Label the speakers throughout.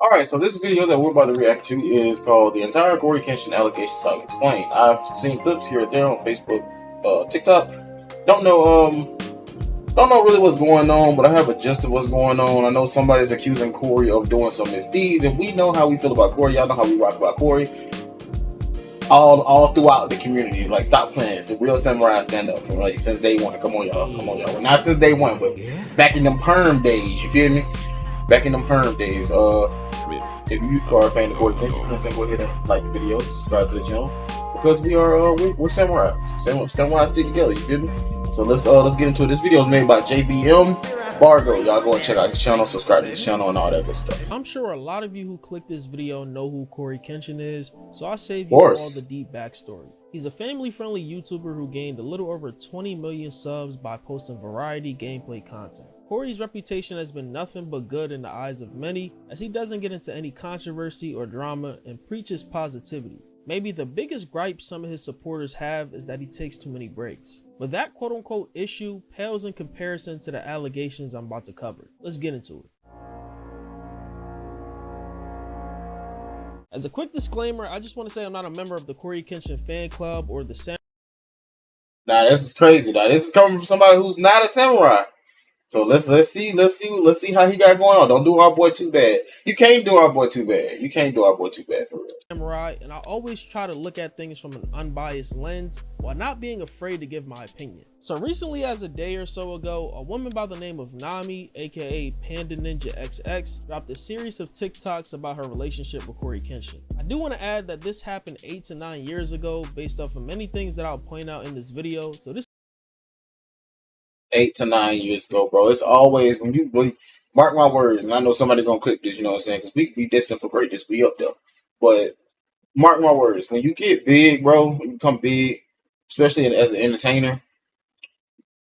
Speaker 1: Alright, so this video that we're about to react to is called The Entire Coryxkenshin Allegation Saga Explained. I've seen clips here and there on Facebook, TikTok. Don't know, don't know really what's going on, but I have a gist of what's going on. I know somebody's accusing Cory of doing some misdeeds, and we know how we feel about Cory. Y'all know how we rock about Cory. All throughout the community, like stop playing. It's a real samurai stand up from like since day one. Come on, y'all. Come on, y'all. Well, not since day one, but back in them perm days. You feel me? Back in them perm days. If you are a fan of Coryxkenshin, go ahead and like the video, subscribe to the channel because we're samurai. Samurai stick together. You feel me? So let's get into it. This video is made by JBM Fargo. Y'all go and check out his channel, subscribe to his channel, and all that good stuff.
Speaker 2: I'm sure a lot of you who click this video know who Coryxkenshin is, so I'll save you all the deep backstory. He's a family-friendly YouTuber who gained a little over 20 million subs by posting variety gameplay content. Cory's reputation has been nothing but good in the eyes of many, as he doesn't get into any controversy or drama and preaches positivity. Maybe the biggest gripe some of his supporters have is that he takes too many breaks. But that quote-unquote issue pales in comparison to the allegations I'm about to cover. Let's get into it. As a quick disclaimer, I just want to say I'm not a member of the Coryxkenshin fan club or the Samurai.
Speaker 1: Now this is crazy. Now this is coming from somebody who's not a samurai. So let's see how he got going on. Don't do our boy too bad. You can't do our boy too bad. You can't do our boy too bad for real.
Speaker 2: Samurai, and I always try to look at things from an unbiased lens while not being afraid to give my opinion. So recently, as a day or so ago, a woman by the name of Nami, aka Panda Ninja XX, dropped a series of TikToks about her relationship with Coryxkenshin. I do want to add that this happened 8 to 9 years ago based off of many things that I'll point out in this video. So this
Speaker 1: 8 to 9 years ago, bro. It's always when you mark my words, and I know somebody gonna clip this, you know what I'm saying? Because we destined for greatness, we up there. But mark my words, when you get big, bro, when you become big, especially as an entertainer,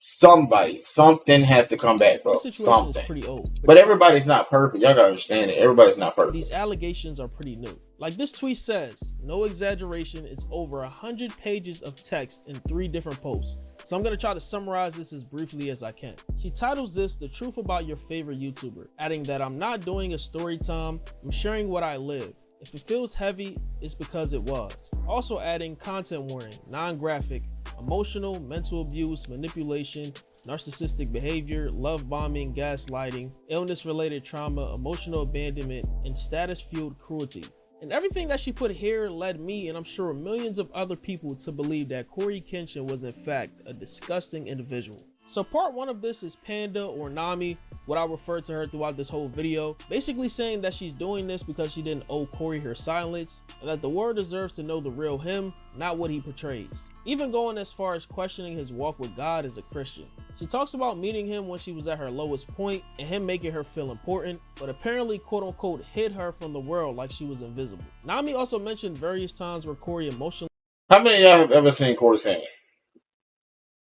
Speaker 1: something has to come back, bro.
Speaker 2: situation is pretty old.
Speaker 1: But everybody's not perfect. Y'all gotta understand it. Everybody's not perfect.
Speaker 2: These allegations are pretty new. Like this tweet says, no exaggeration, it's over 100 pages of text in 3 different posts. So I'm going to try to summarize this as briefly as I can. She titles this "The Truth About Your Favorite YouTuber," adding that I'm not doing a story time, I'm sharing what I live. If it feels heavy, it's because it was. Also adding content warning, non-graphic, emotional, mental abuse, manipulation, narcissistic behavior, love bombing, gaslighting, illness-related trauma, emotional abandonment, and status-fueled cruelty. And everything that she put here led me, and I'm sure millions of other people, to believe that Coryxkenshin was in fact a disgusting individual. So part 1 of this is Panda, or Nami, what I refer to her throughout this whole video, basically saying that she's doing this because she didn't owe Cory her silence, and that the world deserves to know the real him, not what he portrays. Even going as far as questioning his walk with God as a Christian. She talks about meeting him when she was at her lowest point and him making her feel important, but apparently quote-unquote hid her from the world like she was invisible. Nami also mentioned various times where Cory emotionally...
Speaker 1: How many of y'all have ever seen Coryxkenshin?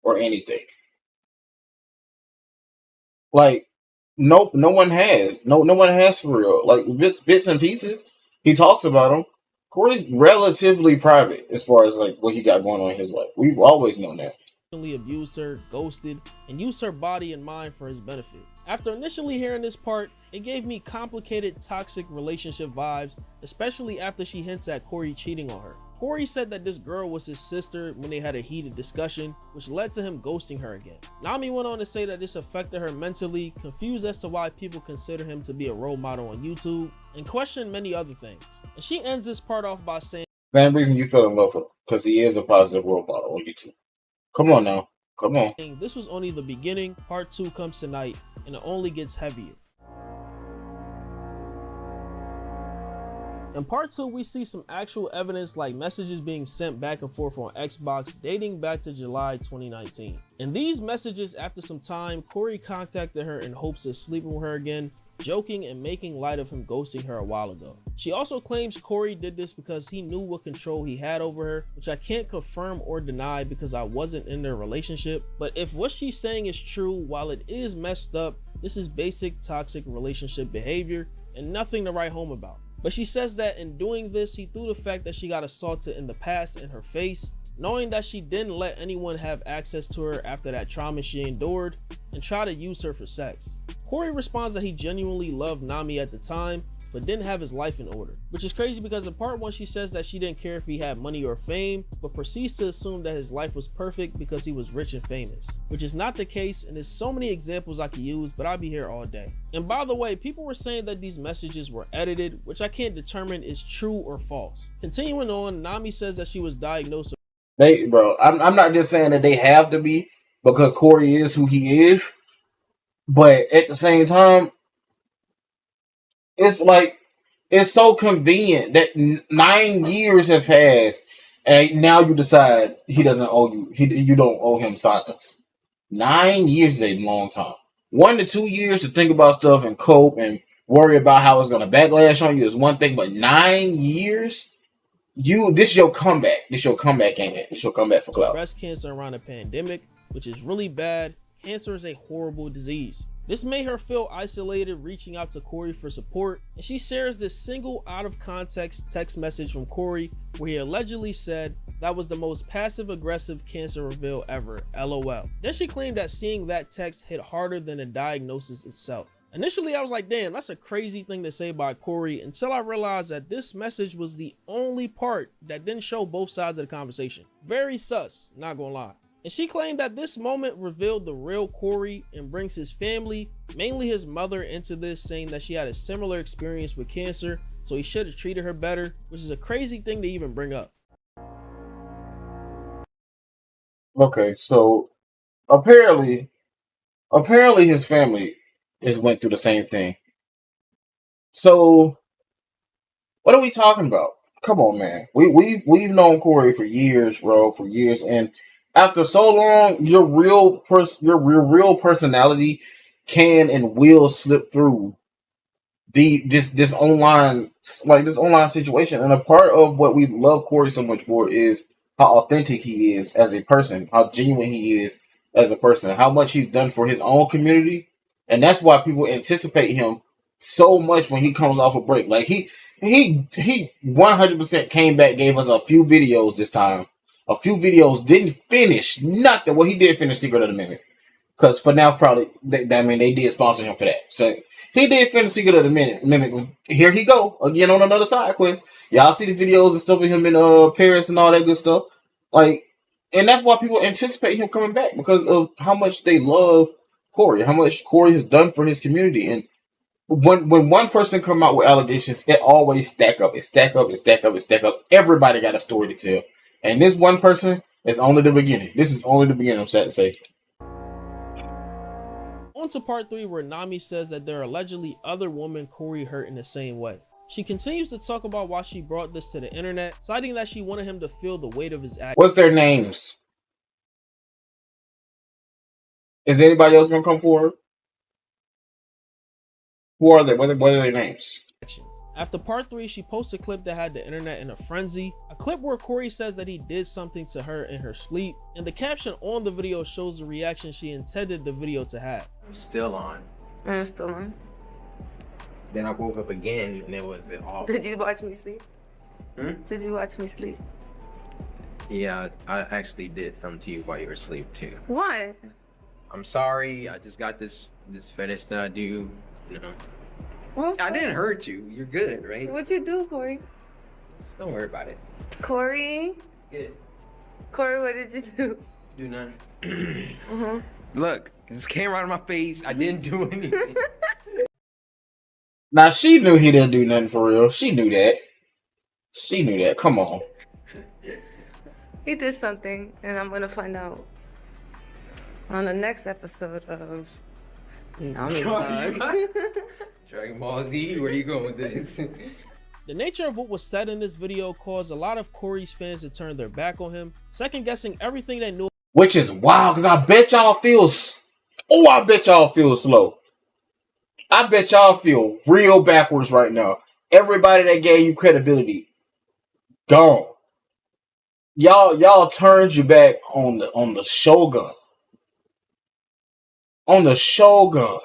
Speaker 1: Or anything? Like, no one has. No one has for real. Like, bits and pieces. He talks about them. Cory's relatively private as far as like what he got going on in his life. We've always known that.
Speaker 2: Abused her, ghosted, and used her body and mind for his benefit. After initially hearing this part, it gave me complicated toxic relationship vibes, especially after she hints at Cory cheating on her. Cory said that this girl was his sister when they had a heated discussion, which led to him ghosting her again. Nami went on to say that this affected her mentally, confused as to why people consider him to be a role model on YouTube, and questioned many other things. And she ends this part off by saying,
Speaker 1: "Main reason you fell in love with him, because he is a positive role model on YouTube. Come on now. Come on."
Speaker 2: This was only the beginning. Part 2 comes tonight, and it only gets heavier. In part 2, we see some actual evidence like messages being sent back and forth on Xbox dating back to July 2019. In these messages, after some time, Cory contacted her in hopes of sleeping with her again, joking and making light of him ghosting her a while ago. She also claims Cory did this because he knew what control he had over her, which I can't confirm or deny because I wasn't in their relationship. But if what she's saying is true, while it is messed up, this is basic toxic relationship behavior and nothing to write home about. But she says that in doing this, he threw the fact that she got assaulted in the past in her face, knowing that she didn't let anyone have access to her after that trauma she endured, and try to use her for sex. Cory responds that he genuinely loved Nami at the time, but didn't have his life in order. Which is crazy because in part 1 she says that she didn't care if he had money or fame, but proceeds to assume that his life was perfect because he was rich and famous. Which is not the case, and there's so many examples I could use, but I'll be here all day. And by the way, people were saying that these messages were edited, which I can't determine is true or false. Continuing on, Nami says that she was diagnosed with
Speaker 1: I'm not just saying that they have to be because Corey is who he is, but at the same time, it's like it's so convenient that 9 years have passed, and now you decide he doesn't owe you. You don't owe him silence. 9 years is a long time. 1 to 2 years to think about stuff and cope and worry about how it's gonna backlash on you is one thing, but 9 years. This is your comeback. This your comeback, ain't it? This your comeback for clout.
Speaker 2: breast cancer around a pandemic, which is really bad. Cancer is a horrible disease. This made her feel isolated, reaching out to Cory for support, and she shares this single out of context text message from Cory where he allegedly said that was the most passive aggressive cancer reveal ever, LOL. Then she claimed that seeing that text hit harder than the diagnosis itself. Initially, I was like, damn, that's a crazy thing to say by Cory, until I realized that this message was the only part that didn't show both sides of the conversation. Very sus, not gonna lie. And she claimed that this moment revealed the real Cory and brings his family, mainly his mother, into this, saying that she had a similar experience with cancer, so he should have treated her better, which is a crazy thing to even bring up.
Speaker 1: Okay, so apparently his family went through the same thing. So what are we talking about? Come on, man. We've known Cory for years, bro, for years, and after so long, your real personality can and will slip through this online situation. And a part of what we love Cory so much for is how authentic he is as a person, how genuine he is as a person, how much he's done for his own community. And that's why people anticipate him so much when he comes off a break. Like he 100% came back, gave us a few videos this time. A few videos, didn't finish nothing. Well, he did finish Secret of the Mimic. Because for now, probably, they did sponsor him for that. So he did finish Secret of the Mimic. Here he go, again on another side quest. Y'all see the videos and stuff of him in Paris and all that good stuff. Like, and that's why people anticipate him coming back, because of how much they love Cory, how much Cory has done for his community. And when one person come out with allegations, it always stack up. It stack up. Everybody got a story to tell. And this one person is only the beginning. This is only the beginning, I'm sad to say.
Speaker 2: On to part 3, where Nami says that there are allegedly other women Cory hurt in the same way. She continues to talk about why she brought this to the internet, citing that she wanted him to feel the weight of his actions.
Speaker 1: What's their names? Is anybody else gonna come forward? Who are they? What are their names?
Speaker 2: After part 3, she posts a clip that had the internet in a frenzy, a clip where Cory says that he did something to her in her sleep, and the caption on the video shows the reaction she intended the video to have.
Speaker 3: I'm still on.
Speaker 4: I'm still on.
Speaker 3: Then I woke up again and it was off.
Speaker 4: Did you watch me sleep?
Speaker 3: Hmm?
Speaker 4: Did you watch me sleep?
Speaker 3: Yeah, I actually did something to you while you were asleep too.
Speaker 4: What?
Speaker 3: I'm sorry, I just got this fetish that I do, you know.
Speaker 4: Well,
Speaker 3: I didn't hurt you. You're good, right?
Speaker 4: What'd you do, Cory?
Speaker 3: Just don't worry about it.
Speaker 4: Cory?
Speaker 3: Good.
Speaker 4: Cory, what did you do?
Speaker 3: Do nothing. Look, this came right in my face. I didn't do anything.
Speaker 1: Now, she knew he didn't do nothing for real. She knew that. Come on.
Speaker 4: He did something, and I'm gonna find out on the next episode of Nami Vlog.
Speaker 3: Dragon Ball Z, where you going with this?
Speaker 2: The nature of what was said in this video caused a lot of Cory's fans to turn their back on him, second guessing everything they knew.
Speaker 1: Which is wild, because I bet y'all feel slow. I bet y'all feel real backwards right now. Everybody that gave you credibility, gone. Y'all turned your back on the Shogun. On the Shogun.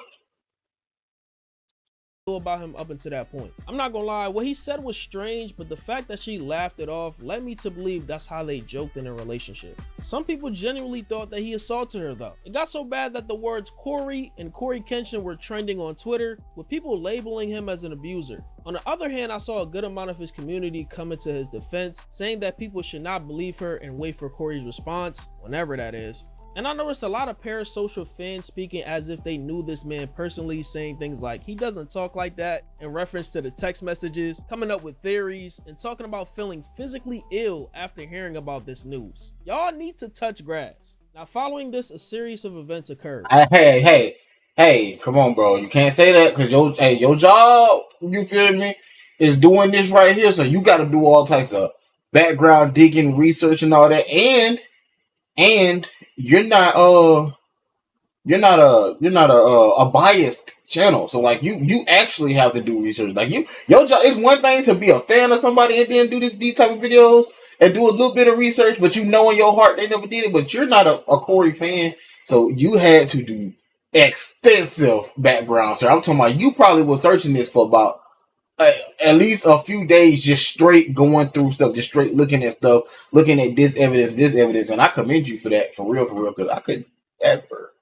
Speaker 2: About him up until that point. I'm not gonna lie, what he said was strange, but the fact that she laughed it off led me to believe that's how they joked in their relationship. Some people genuinely thought that he assaulted her though. It got so bad that the words Cory and Coryxkenshin were trending on Twitter, with people labeling him as an abuser. On the other hand, I saw a good amount of his community coming to his defense, saying that people should not believe her and wait for Cory's response, whenever that is. And I noticed a lot of parasocial fans speaking as if they knew this man personally, saying things like, he doesn't talk like that, in reference to the text messages, coming up with theories, and talking about feeling physically ill after hearing about this news. Y'all need to touch grass. Now, following this, a series of events occurred.
Speaker 1: Hey, come on, bro. You can't say that because your job, you feel me, is doing this right here. So you got to do all types of background digging, research, and all that. And you're not a biased channel. So like you actually have to do research. Like your job, it's one thing to be a fan of somebody and then do these type of videos and do a little bit of research, but you know in your heart they never did it. But you're not a Cory fan, so you had to do extensive background. So I'm talking about you probably was searching this for about at least a few days, just straight going through stuff, just straight looking at stuff, looking at this evidence, and I commend you for that, for real, because I could never.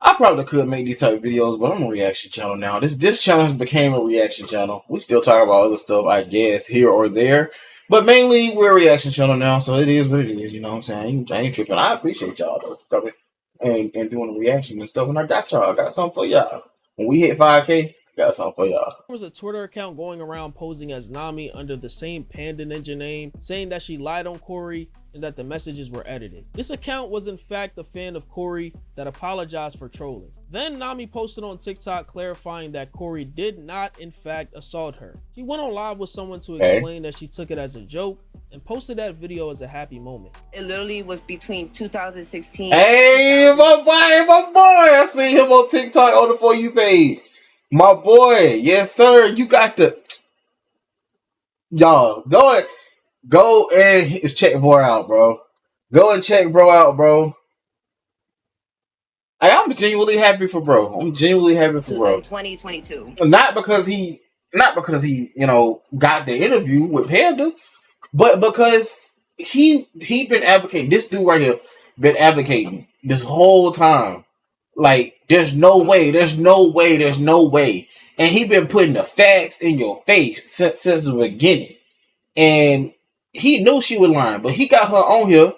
Speaker 1: I probably could make these type of videos, but I'm a reaction channel now. This channel has became a reaction channel. We still talk about other stuff, I guess, here or there. But mainly, we're a reaction channel now, so it is what it is, you know what I'm saying? I ain't tripping. I appreciate y'all, though, for coming and doing the reaction and stuff, and I got y'all. I got something for y'all. When we hit 5K, I got something for y'all.
Speaker 2: There was a Twitter account going around posing as Nami under the same Panda Ninja name, saying that she lied on Cory and that the messages were edited. This account was in fact a fan of Cory that apologized for trolling. Then Nami posted on TikTok clarifying that Cory did not in fact assault her. She went on live with someone to explain that she took it as a joke and posted that video as a happy moment.
Speaker 4: It literally was between 2016.
Speaker 1: Hey, my boy, I see him on TikTok on the For You page. My boy, yes sir, you got the y'all go and check bro out, bro. Go and check bro out, bro. I'm genuinely happy for bro. I'm genuinely happy for bro.
Speaker 4: 2022.
Speaker 1: Not because he, you know, got the interview with Panda, but because he been advocating. This dude right here been advocating this whole time. Like, there's no way. And he been putting the facts in your face since the beginning. And he knew she was lying, but he got her on here.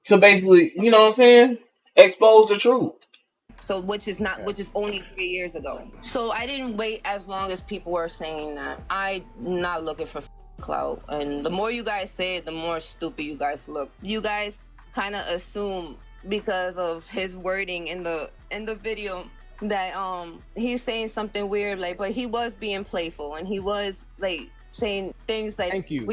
Speaker 1: To basically, you know what I'm saying, expose the truth.
Speaker 4: So which is only 3 years ago. So I didn't wait as long as people were saying that. I'm not looking for clout. And the more you guys say it, the more stupid you guys look. You guys kind of assume because of his wording in the video that he's saying something weird, like, but he was being playful and he was like saying things like, thank you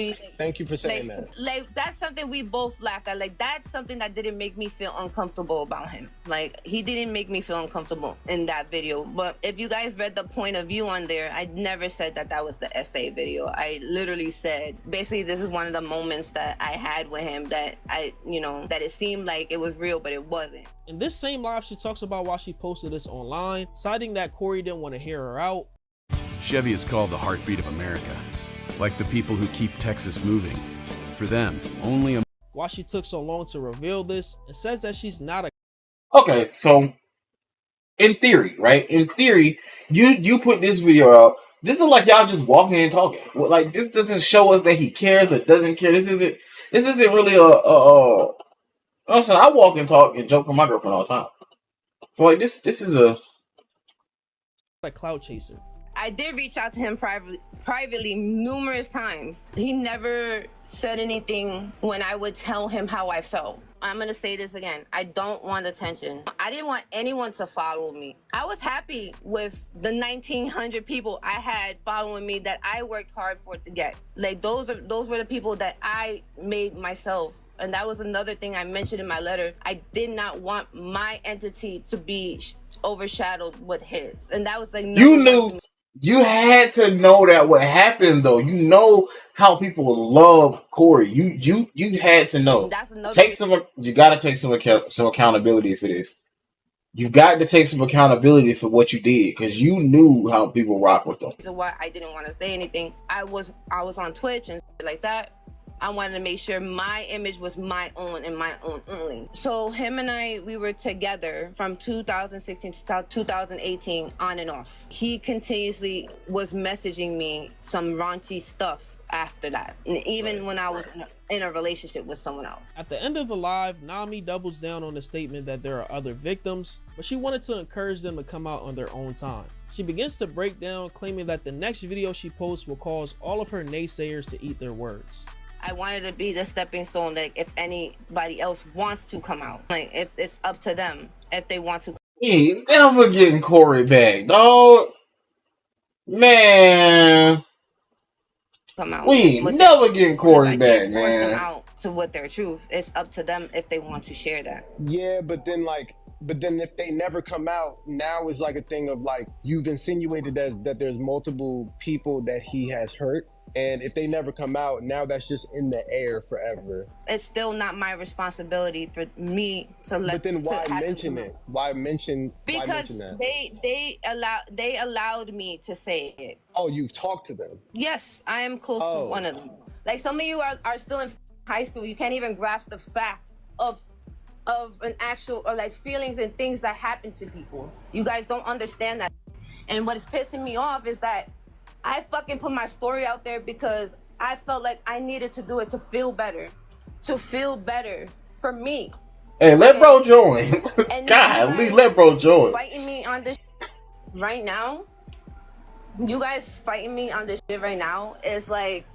Speaker 4: for saying that. Like, that's something we both laughed at. Like, that's something that didn't make me feel uncomfortable about him. Like, he didn't make me feel uncomfortable in that video. But if you guys read the point of view on there, I never said that was the essay video. I literally said, basically, this is one of the moments that I had with him that that it seemed like it was real, but it wasn't.
Speaker 2: In this same live, she talks about why she posted this online, citing that Cory didn't want to hear her out.
Speaker 5: Chevy is called the heartbeat of America. Like the people who keep Texas moving. For them, only a...
Speaker 2: Why she took so long to reveal this, and says that she's not a...
Speaker 1: Okay, so in theory, right? In theory, you put this video out. This is like y'all just walking and talking. Like, this doesn't show us that he cares or doesn't care. This isn't really I'm saying, I walk and talk and joke with my girlfriend all the time. So like this is a
Speaker 2: clout chaser.
Speaker 4: I did reach out to him privately numerous times. He never said anything when I would tell him how I felt. I'm gonna say this again. I don't want attention. I didn't want anyone to follow me. I was happy with the 1,900 people I had following me that I worked hard for to get. Like, those were the people that I made myself. And that was another thing I mentioned in my letter. I did not want my entity to be overshadowed with his. And that was like,
Speaker 1: you had to know that what happened, though. You know how people love Cory. You had to know. You got to take some accountability for this. You've got to take some accountability for what you did, because you knew how people rock with them.
Speaker 4: So why I didn't want to say anything. I was on Twitch and like that. I wanted to make sure my image was my own and my own only. So him and I, we were together from 2016 to 2018 on and off. He continuously was messaging me some raunchy stuff after that, and even when I was in a relationship with someone else.
Speaker 2: At the end of the live, Nami doubles down on the statement that there are other victims, but she wanted to encourage them to come out on their own time. She begins to break down, claiming that the next video she posts will cause all of her naysayers to eat their words.
Speaker 4: I wanted to be the stepping stone, like if anybody else wants to come out, like if it's up to them if they want to.
Speaker 1: He ain't never getting Corey back, dog. Man.
Speaker 4: Come out.
Speaker 1: We ain't never getting Corey back,
Speaker 4: force them
Speaker 1: man.
Speaker 4: out to what their truth. It's up to them if they want to share that.
Speaker 6: Yeah, but then if they never come out, now it's like a thing of like, you've insinuated that there's multiple people that he has hurt. And if they never come out, now that's just in the air forever.
Speaker 4: It's still not my responsibility for me to let.
Speaker 6: But then why mention it? Why mention?
Speaker 4: Because
Speaker 6: why mention that?
Speaker 4: they allowed me to say it.
Speaker 6: Oh, you've talked to them?
Speaker 4: Yes, I am close to one of them. Like some of you are still in high school. You can't even grasp the fact of an actual or like feelings and things that happen to people. You guys don't understand that. And what is pissing me off is that I fucking put my story out there because I felt like I needed to do it to feel better for me.
Speaker 1: Hey, let bro join. God, let bro join.
Speaker 4: Fighting me on this right now. You guys fighting me on this shit right now is like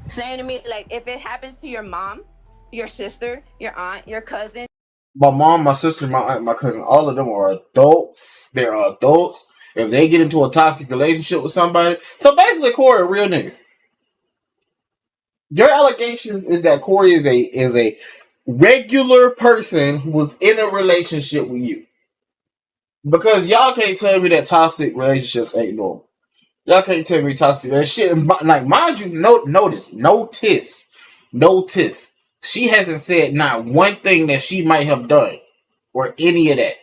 Speaker 4: saying to me, like, if it happens to your mom, your sister, your aunt, your cousin.
Speaker 1: My mom, my sister, my aunt, my cousin, all of them are adults. They're adults. If they get into a toxic relationship with somebody, so basically Corey a real nigga. Your allegations is that Corey is a regular person who was in a relationship with you. Because y'all can't tell me that toxic relationships ain't normal. Y'all can't tell me toxic that shit. Like, mind you, notice. She hasn't said not one thing that she might have done or any of that.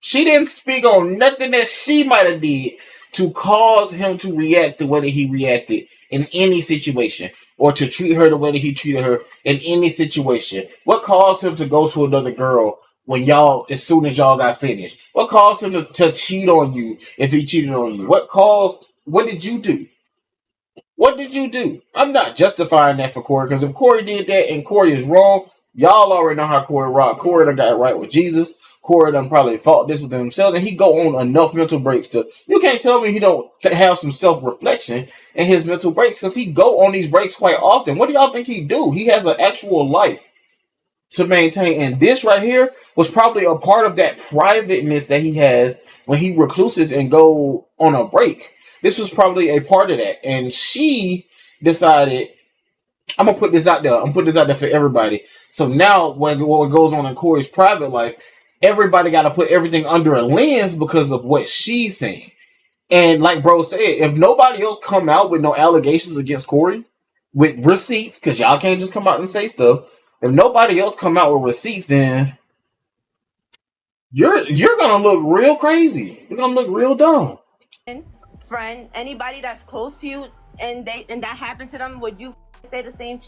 Speaker 1: She didn't speak on nothing that she might have did to cause him to react the way that he reacted in any situation, or to treat her the way that he treated her in any situation. What caused him to go to another girl when as soon as y'all got finished? What caused him to cheat on you if he cheated on you? What did you do? What did you do? I'm not justifying that for Corey, because if Corey did that and Corey is wrong, y'all already know how Corey rocked. Corey done got right with Jesus. Corey done probably fought this with themselves, and he go on enough mental breaks to. You can't tell me he don't have some self-reflection in his mental breaks, because he go on these breaks quite often. What do y'all think he do? He has an actual life to maintain, and this right here was probably a part of that privateness that he has when he recluses and go on a break. This was probably a part of that, and she decided, I'm gonna put this out there. I'm gonna put this out there for everybody. So now, what goes on in Corey's private life, everybody got to put everything under a lens because of what she's saying. And like bro said, if nobody else come out with no allegations against Corey, with receipts, because y'all can't just come out and say stuff. If nobody else come out with receipts, then you're gonna look real crazy. You're gonna look real dumb.
Speaker 4: Friend, anybody that's close to you, and that happened to them, would you say the same?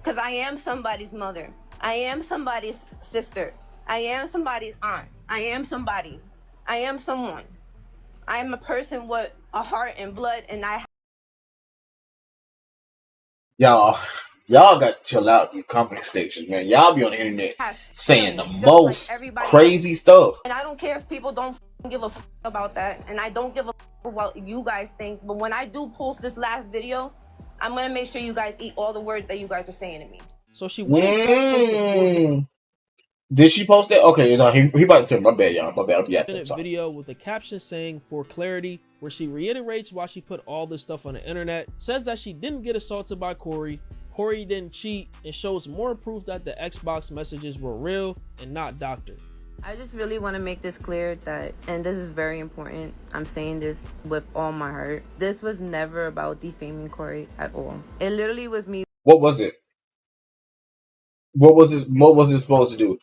Speaker 4: Because I am somebody's mother. I am somebody's sister. I am somebody's aunt. I am somebody. I am someone. I am a person with a heart and blood, and
Speaker 1: Y'all got to chill out these comment sections, man. Y'all be on the internet saying the most crazy stuff.
Speaker 4: And I don't care if people don't give a about that, and I don't give a what you guys think. But when I do post this last video, I'm gonna make sure you guys eat all the words that you guys are saying to me.
Speaker 2: So she went.
Speaker 1: Did she post that? Okay, no, he about to tell me. My bad, y'all. My bad. Yeah,
Speaker 2: video with a caption saying "for clarity," where she reiterates why she put all this stuff on the internet, says that she didn't get assaulted by Corey didn't cheat, and shows more proof that the Xbox messages were real and not doctored.
Speaker 4: I just really want to make this clear that, and this is very important, I'm saying this with all my heart, this was never about defaming Corey at all. It literally was me.
Speaker 1: What was it? What was it supposed to do?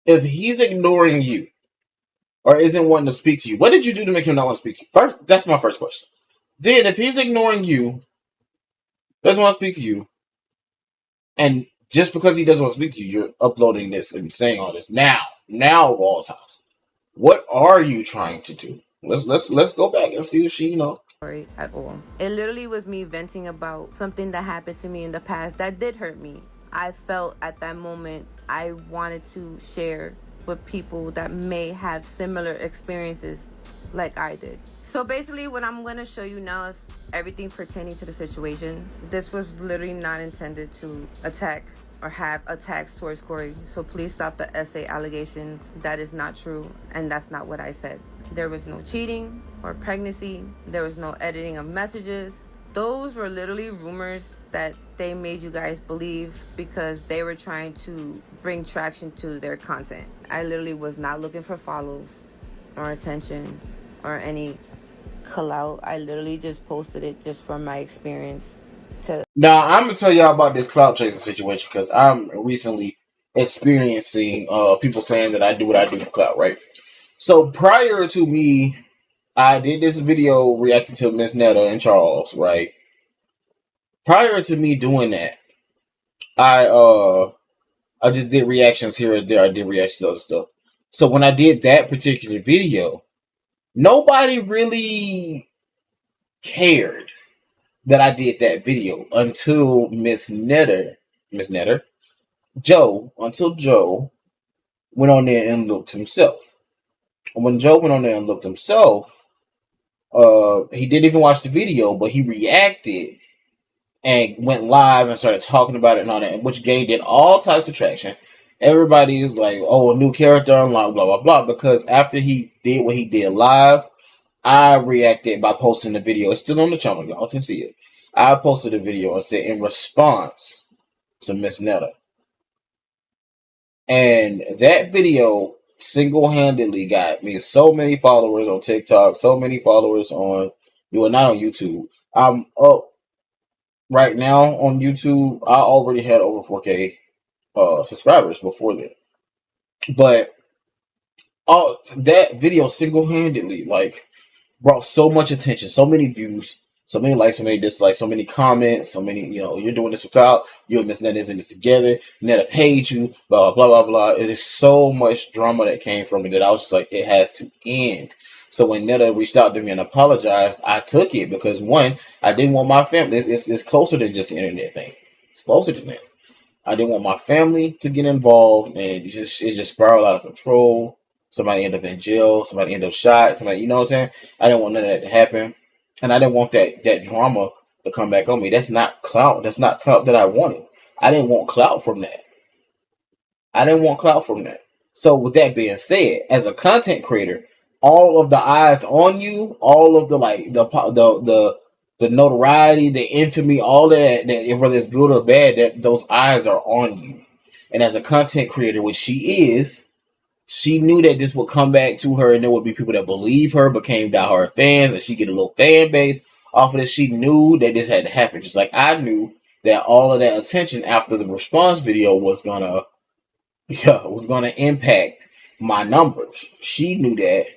Speaker 1: If he's ignoring you or isn't wanting to speak to you, what did you do to make him not want to speak to you? First, that's my first question. Then, if he's ignoring you doesn't want to speak to you, and just because he doesn't want to speak to you, you're uploading this and saying all this now of all times. What are you trying to do? Let's go back and see if she,
Speaker 4: At all. It literally was me venting about something that happened to me in the past that did hurt me. I felt at that moment I wanted to share with people that may have similar experiences like I did. So basically what I'm going to show you now is everything pertaining to the situation. This was literally not intended to attack or have attacks towards Cory. So please stop the essay allegations. That is not true, and that's not what I said. There was no cheating or pregnancy. There was no editing of messages. Those were literally rumors that they made you guys believe because they were trying to bring traction to their content. I literally was not looking for follows or attention or any clout. I literally just posted it just from my experience.
Speaker 1: Now I'm gonna tell y'all about this clout chasing situation because I'm recently experiencing people saying that I do what I do for clout, right? So prior to me, I did this video reacting to Miss Netta and Charles, right? Prior to me doing that, I just did reactions here and there. I did reactions to other stuff. So when I did that particular video, nobody really cared that I did that video until until Joe went on there and looked himself. When Joe went on there and looked himself, he didn't even watch the video, but he reacted and went live and started talking about it and all that, which gained it all types of traction. Everybody is like, oh, a new character unlocked, blah, blah, blah, because after he did what he did live, I reacted by posting the video. It's still on the channel, y'all can see it. I posted a video and said, in response to Miss Netta. And that video single-handedly got me so many followers on TikTok, so many followers on, not on YouTube. I'm up right now on YouTube. I already had over 4K subscribers before that. But that video single-handedly, brought so much attention, so many views, so many likes, so many dislikes, so many comments, so many, you're doing this without, you and Miss Netta is in this together, Netta paid you, blah, blah, blah, blah. It is so much drama that came from it that I was just like, it has to end. So when Netta reached out to me and apologized, I took it because, one, I didn't want my family, it's closer than just the internet thing. It's closer than that. I didn't want my family to get involved, and it just spiraled out of control. Somebody end up in jail. Somebody end up shot. Somebody, you know what I'm saying? I didn't want none of that to happen. And I didn't want that drama to come back on me. That's not clout. That's not clout that I wanted. I didn't want clout from that. So with that being said, as a content creator, all of the eyes on you, all of the the notoriety, the infamy, all that whether it's good or bad, that those eyes are on you. And as a content creator, which she is, she knew that this would come back to her and there would be people that believe her, became diehard fans, and she get a little fan base off of this. She knew that this had to happen. Just like I knew that all of that attention after the response video was gonna impact my numbers. She knew that,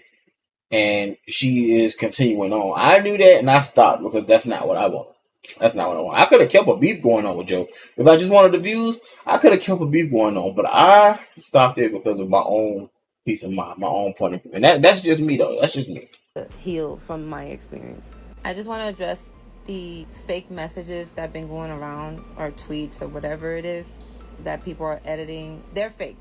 Speaker 1: and she is continuing on. I knew that, and I stopped because that's not what I want. I could have kept a beef going on with Joe. If I just wanted the views, I could have kept a beef going on. But I stopped it because of my own peace of mind, my own point of view. And that's just me, though. That's just me.
Speaker 4: Heal from my experience. I just want to address the fake messages that have been going around, or tweets, or whatever it is that people are editing. They're fake.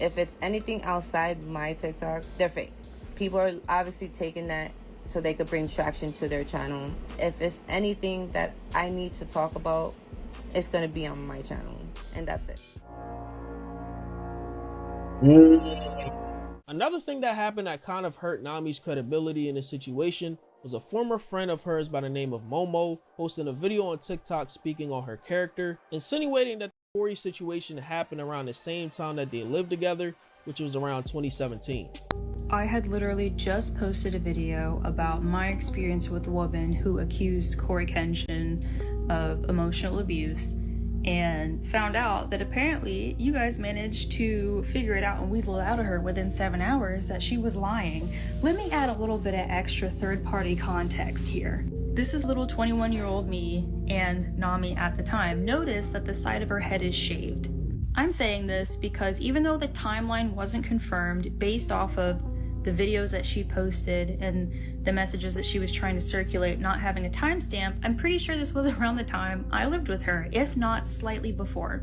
Speaker 4: If it's anything outside my TikTok, they're fake. People are obviously taking that so they could bring traction to their channel. If it's anything that I need to talk about, it's going to be on my channel. And that's it.
Speaker 2: Another thing that happened that kind of hurt Nami's credibility in this situation was a former friend of hers by the name of Momo posting a video on TikTok speaking on her character, insinuating that the Cory situation happened around the same time that they lived together, which was around 2017.
Speaker 7: I had literally just posted a video about my experience with a woman who accused Coryxkenshin of emotional abuse, and found out that apparently you guys managed to figure it out and weasel it out of her within 7 hours that she was lying. Let me add a little bit of extra third-party context here. This is little 21-year-old me and Nami at the time noticed that the side of her head is shaved. I'm saying this because even though the timeline wasn't confirmed based off of the videos that she posted and the messages that she was trying to circulate not having a timestamp, I'm pretty sure this was around the time I lived with her, if not slightly before.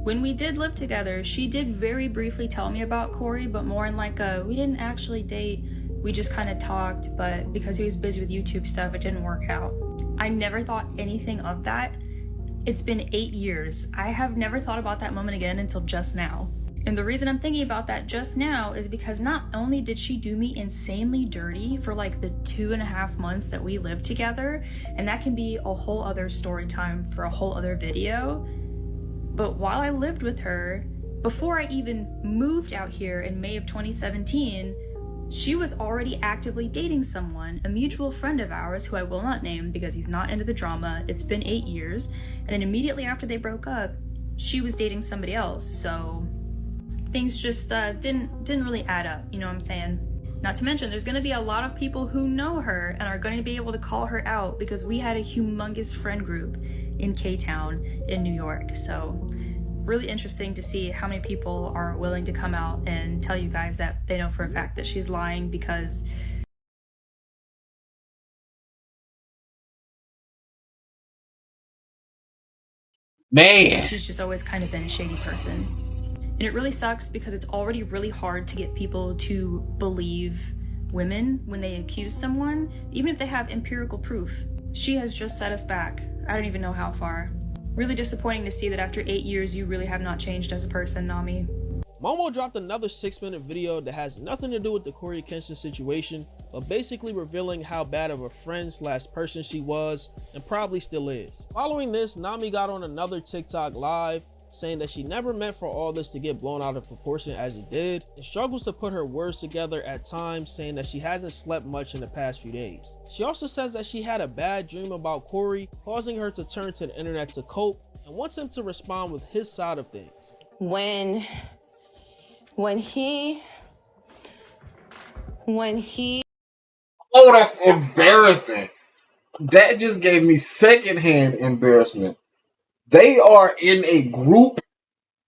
Speaker 7: When we did live together, she did very briefly tell me about Cory, but more in like we didn't actually date, we just kind of talked, but because he was busy with YouTube stuff, it didn't work out. I never thought anything of that. It's been 8 years. I have never thought about that moment again until just now. And the reason I'm thinking about that just now is because not only did she do me insanely dirty for like the 2.5 months that we lived together, and that can be a whole other story time for a whole other video, but while I lived with her, before I even moved out here in May of 2017, she was already actively dating someone, a mutual friend of ours who I will not name because he's not into the drama. It's been 8 years. And then immediately after they broke up, she was dating somebody else. So things just didn't really add up, you know what I'm saying? Not to mention, there's gonna be a lot of people who know her and are going to be able to call her out because we had a humongous friend group in K-Town in New York. So really interesting to see how many people are willing to come out and tell you guys that they know for a fact that she's lying because
Speaker 1: Man,
Speaker 7: she's just always kind of been a shady person. And it really sucks because it's already really hard to get people to believe women when they accuse someone, even if they have empirical proof. She has just set us back. I don't even know how far. Really disappointing to see that after 8 years, you really have not changed as a person, Nami.
Speaker 2: Momo dropped another 6-minute video that has nothing to do with the Coryxkenshin situation, but basically revealing how bad of a friend / person she was and probably still is. Following this, Nami got on another TikTok live saying that she never meant for all this to get blown out of proportion as it did, and struggles to put her words together at times, saying that she hasn't slept much in the past few days. She also says that she had a bad dream about Cory, causing her to turn to the internet to cope, and wants him to respond with his side of things.
Speaker 4: When he
Speaker 1: oh, that's embarrassing. That just gave me secondhand embarrassment. They are in a group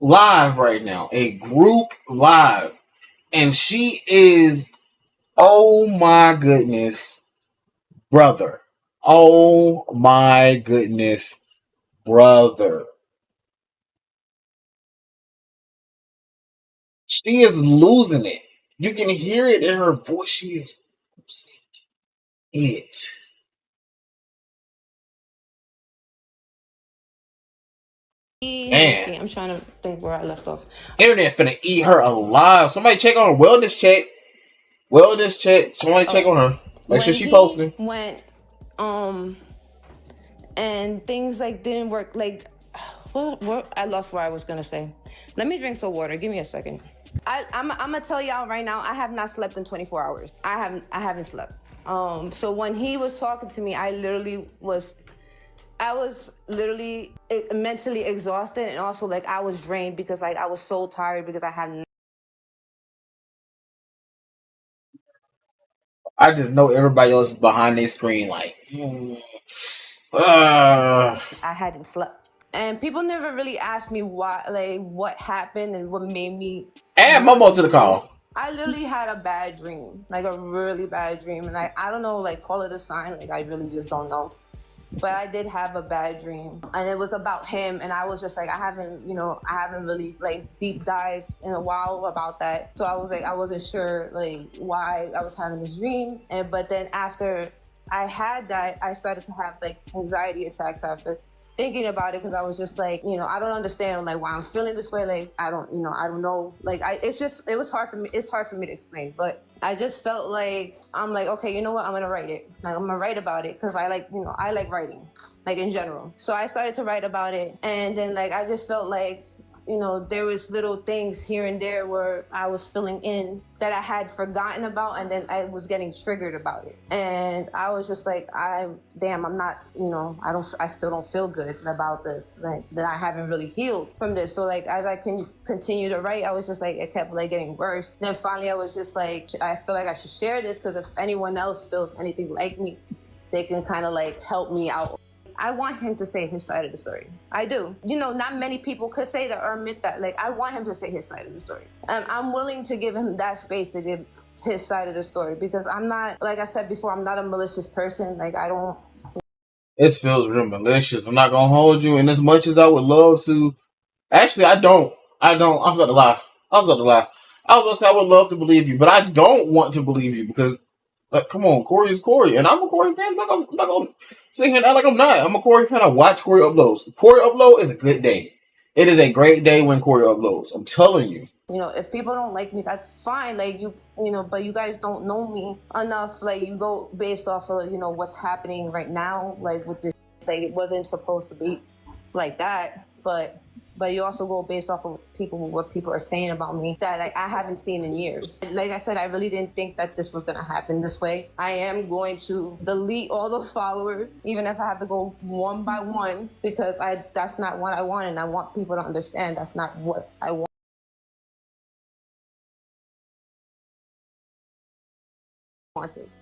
Speaker 1: live right now. A group live. And she is, oh my goodness, brother. Oh my goodness, brother. She is losing it. You can hear it in her voice. She is losing it. Man.
Speaker 4: I'm trying to think where I left off.
Speaker 1: Internet finna eat her alive. Somebody check on her wellness check. Wellness check. Somebody check on her. Make sure she posting.
Speaker 4: Went, and things like didn't work. Like, what? I lost what I was gonna say. Let me drink some water. Give me a second. I'm gonna tell y'all right now. I have not slept in 24 hours. I haven't slept. So when he was talking to me, I was literally mentally exhausted, and also like I was drained because like I was so tired because I had.
Speaker 1: I just know everybody else is behind their screen like.
Speaker 4: I hadn't slept, and people never really asked me why, like what happened and what made me.
Speaker 1: Add Momo to the call.
Speaker 4: I literally had a bad dream, like a really bad dream, and like I don't know, like call it a sign, like I really just don't know. But I did have a bad dream, and it was about him, and I was just like, I haven't really like deep dived in a while about that. So I was like, I wasn't sure like why I was having this dream. But then after I had that, I started to have like anxiety attacks after thinking about it, because I was just like, I don't understand like why I'm feeling this way. Like I don't know. Like it was hard for me. It's hard for me to explain, but I just felt like I'm like, okay, you know what? I'm gonna write it. Like I'm gonna write about it because I like writing, like in general. So I started to write about it, and then like I just felt like there was little things here and there where I was filling in that I had forgotten about, and then I was getting triggered about it. And I was just like, I'm not, I still don't feel good about this, like that I haven't really healed from this. So like, as I can continue to write, I was just like, it kept like getting worse. And then finally I was just like, I feel like I should share this, because if anyone else feels anything like me, they can kind of like help me out. I want him to say his side of the story. I do. You know, not many people could say that or admit that. Like, I want him to say his side of the story. And I'm willing to give him that space to give his side of the story, because I'm not, like I said before, I'm not a malicious person. Like, I don't.
Speaker 1: It feels real malicious. I'm not gonna hold you. And as much as I would love to, actually, I don't. I was about to lie. I was gonna say I would love to believe you, but I don't want to believe you because, come on, Cory is Cory, and I'm a Cory fan. I'm not gonna sit here and act like I'm not. I'm a Cory fan. I watch Cory uploads. Cory upload is a good day. It is a great day when Cory uploads. I'm telling you.
Speaker 4: You know, if people don't like me, that's fine. Like, you know, but you guys don't know me enough. Like, you go based off of, you know, what's happening right now. Like, with this, like, it wasn't supposed to be like that. But you also go based off of what people are saying about me that, like, I haven't seen in years. Like I said, I really didn't think that this was gonna happen this way. I am going to delete all those followers, even if I have to go one by one, because that's not what I want, and I want people to understand that's not what I want.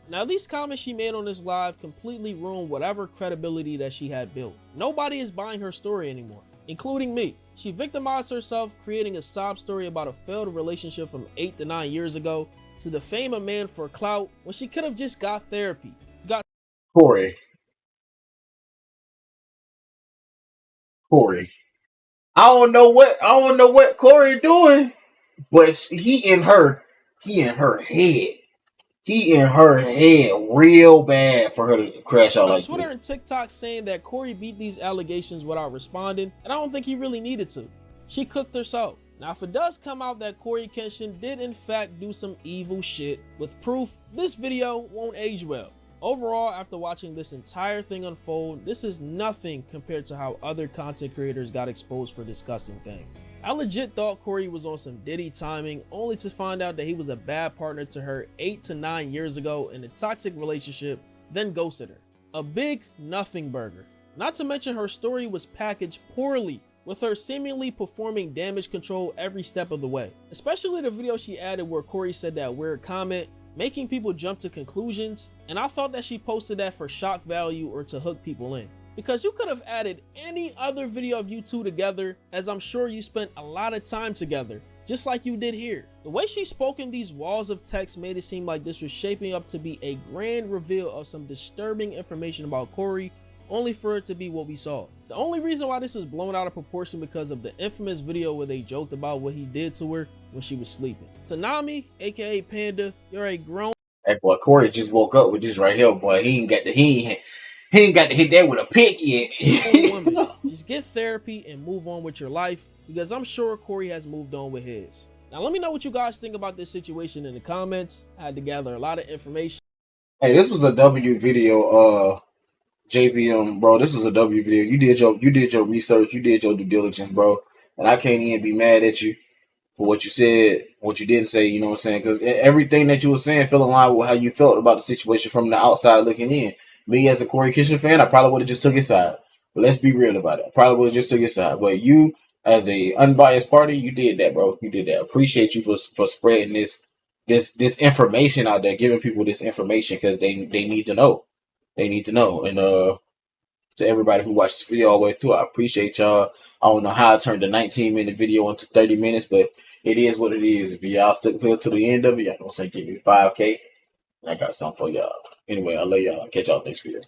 Speaker 2: Now, these comments she made on this live completely ruined whatever credibility that she had built. Nobody is buying her story anymore, including me. She victimized herself, creating a sob story about a failed relationship from 8 to 9 years ago to defame a man for clout when she could have just got therapy.
Speaker 1: Cory. I don't know what Cory doing, but he in her head. He in her head real bad for her to crash out like
Speaker 2: Twitter
Speaker 1: this.
Speaker 2: and TikTok saying that Cory beat these allegations without responding, and I don't think he really needed to. She cooked herself. Now, if it does come out that Coryxkenshin did in fact do some evil shit with proof, this video won't age well. Overall, after watching this entire thing unfold, this is nothing compared to how other content creators got exposed for discussing things. I legit thought Cory was on some Diddy timing, only to find out that he was a bad partner to her 8 to 9 years ago in a toxic relationship, then ghosted her. A big nothing burger. Not to mention her story was packaged poorly, with her seemingly performing damage control every step of the way. Especially the video she added where Cory said that weird comment, making people jump to conclusions, and I thought that she posted that for shock value or to hook people in. Because you could have added any other video of you two together, as I'm sure you spent a lot of time together, just like you did here. The way she spoke in these walls of text made it seem like this was shaping up to be a grand reveal of some disturbing information about Cory, only for it to be what we saw. The only reason why this is blown out of proportion because of the infamous video where they joked about what he did to her when she was sleeping. Tsunami, aka Panda, you're a grown.
Speaker 1: Hey boy, Cory just woke up with this right here, boy. He ain't got to hit that with a pick yet.
Speaker 2: woman. Just get therapy and move on with your life, because I'm sure Cory has moved on with his. Now let me know what you guys think about this situation in the comments. I had to gather a lot of information.
Speaker 1: Hey, this was a W video, JBM, bro. This was a W video. You did your research, you did your due diligence, bro. And I can't even be mad at you for what you said, what you didn't say, you know what I'm saying? Because everything that you were saying fell in line with how you felt about the situation from the outside looking in. Me as a Coryxkenshin fan, I probably would have just took his side. But let's be real about it. I probably would have just took his side. But you, as a unbiased party, you did that, bro. You did that. Appreciate you for spreading this information out there, giving people this information because they need to know. They need to know. And to everybody who watched this video all the way through, I appreciate y'all. I don't know how I turned a 19-minute video into 30 minutes, but it is what it is. If y'all stick to the end of it, y'all gonna say give me 5K. I got something for y'all. Anyway, I love y'all. Catch y'all next video.